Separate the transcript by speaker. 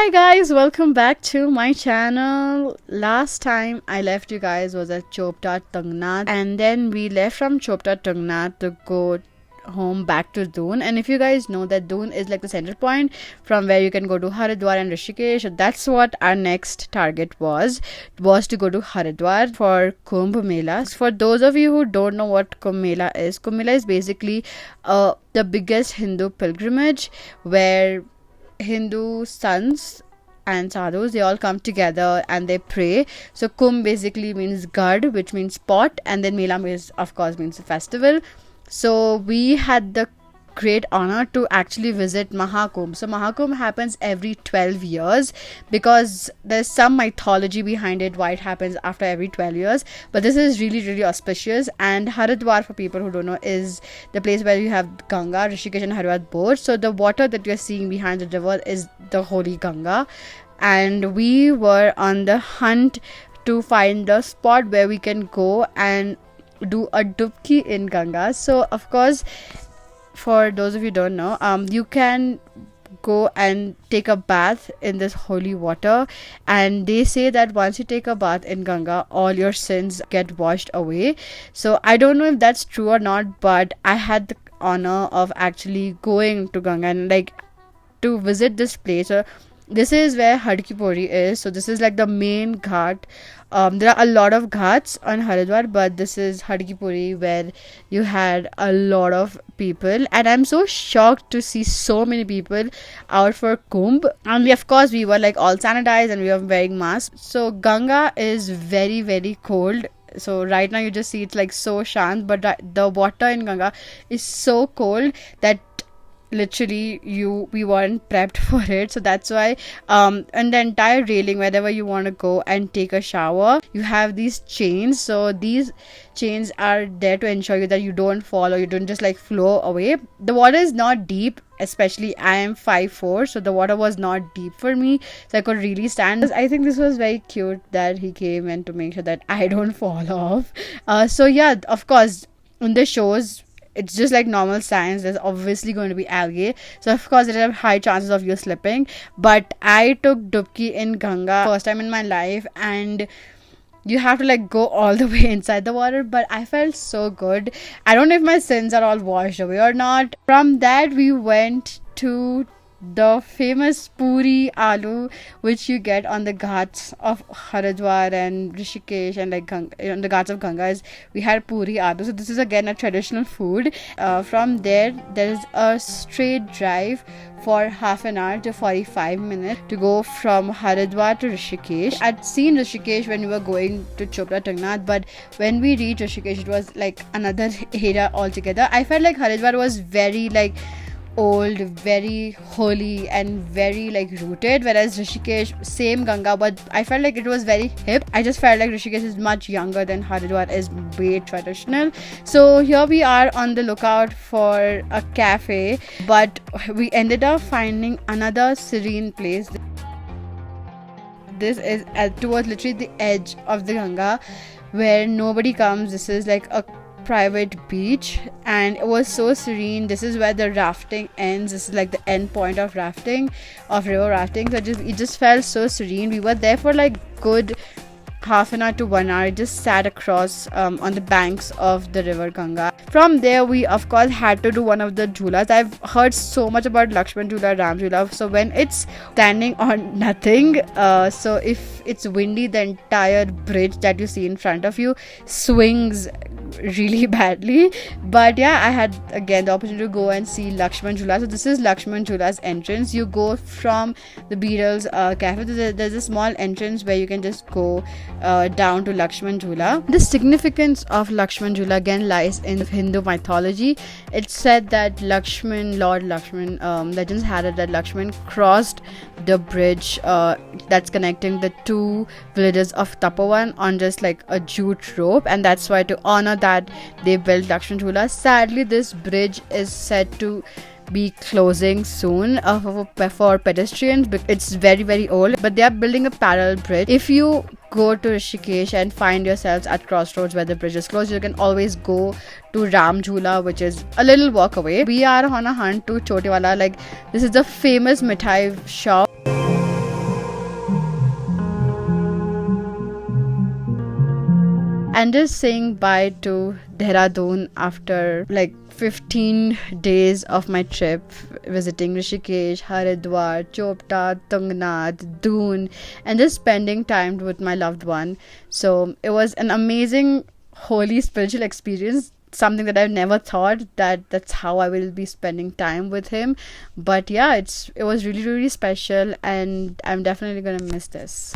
Speaker 1: Hi guys, welcome back to my channel. Last time I left you guys was at Chopta Tungnath, and then we left from Chopta Tungnath to go home back to Doon. And if you guys know that Doon is like the center point from where you can go to Haridwar and Rishikesh, so that's what our next target was to go to Haridwar for Kumbh Mela. For those of you who don't know what Kumbh Mela is basically the biggest Hindu pilgrimage where Hindu sons and sadhus, they all come together and they pray. So Kumbh basically means Gad, which means pot, and then Mela is of course means festival. So we had the great honor to actually visit Maha Kumbh. So Maha Kumbh happens every 12 years because there's some mythology behind it why it happens after every 12 years. But this is really auspicious. And Haridwar, for people who don't know, is the place where you have Ganga, Rishikesh and Haridwar both. So the water that you're seeing behind the river is the holy Ganga. And we were on the hunt to find the spot where we can go and do a dubki in Ganga. So of course, for those of you who don't know, you can go and take a bath in this holy water, and they say that once you take a bath in Ganga, all your sins get washed away. So I don't know if that's true or not, but I had the honor of actually going to Ganga and like to visit this place. So this is where Hadki is. So this is like the main ghat. There are a lot of ghats on Haridwar, but this is Hadki where you had a lot of people, and I'm so shocked to see so many people out for Kumbh. And we, of course, we were like all sanitized and we were wearing masks. So Ganga is very cold. So right now you just see it's like so shant, but the water in Ganga is so cold that literally we weren't prepped for it. So that's why and the entire railing, wherever you want to go and take a shower, you have these chains. So these chains are there to ensure you that you don't fall or you don't just like flow away. The water is not deep, especially I am 5'4", so the water was not deep for me, so I could really stand. I think this was very cute that he came and to make sure that I don't fall off. So yeah, of course, in the shows it's just like normal science. There's obviously going to be algae, so of course there are high chances of you slipping. But I took dubki in Ganga first time in my life, and you have to like go all the way inside the water, but I felt so good. I don't know if my sins are all washed away or not. From that we went to the famous puri aloo, which you get on the ghats of Haridwar and Rishikesh and like on the ghats of Ganga. We had puri aloo, so this is again a traditional food. From there is a straight drive for half an hour to 45 minutes to go from Haridwar to Rishikesh. I'd seen Rishikesh when we were going to Chopra Tungnath, but when we reached Rishikesh it was like another area altogether. I felt like Haridwar was very like old, very holy and very like rooted, whereas Rishikesh, same Ganga, but I felt like it was very hip. I just felt like Rishikesh is much younger than Haridwar is way traditional. So here we are on the lookout for a cafe, but we ended up finding another serene place. This is towards literally the edge of the Ganga where nobody comes. This is like a private beach, and it was so serene. This is where the rafting ends. This is like the end point of river rafting. So it just felt so serene. We were there for like good half an hour to 1 hour. Just sat across on the banks of the river Ganga. From there we of course had to do one of the jhulas. I've heard so much about Laxman Jhula, dreamt. So when it's standing on nothing, so if it's windy, the entire bridge that you see in front of you swings really badly. But yeah, I had again the opportunity to go and see Laxman Jhula. So this is Laxman Jhula's entrance. You go from the Beatles cafe. There's a small entrance where you can just go down to Laxman Jhula. The significance of Laxman Jhula again lies in Hindu mythology. It's said that Lord Laxman, legends had it that Laxman crossed the bridge that's connecting the two villages of Tapovan on just like a jute rope, and that's why to honor that they built Laxman Jhula. Sadly, this bridge is said to be closing soon for pedestrians. It's very old, but they are building a parallel bridge. If you go to Rishikesh and find yourselves at crossroads where the bridge is closed, you can always go to Ram Jhula, which is a little walk away. We are on a hunt to Chotewala. Like, this is the famous mithai shop. and just saying bye to Dehradun after like 15 days of my trip, visiting Rishikesh, Haridwar, Chopta, Tungnath, Doon, and just spending time with my loved one. So it was an amazing, holy, spiritual experience. Something that I've never thought that that's how I will be spending time with him. But yeah, it was really, really special, and I'm definitely gonna miss this.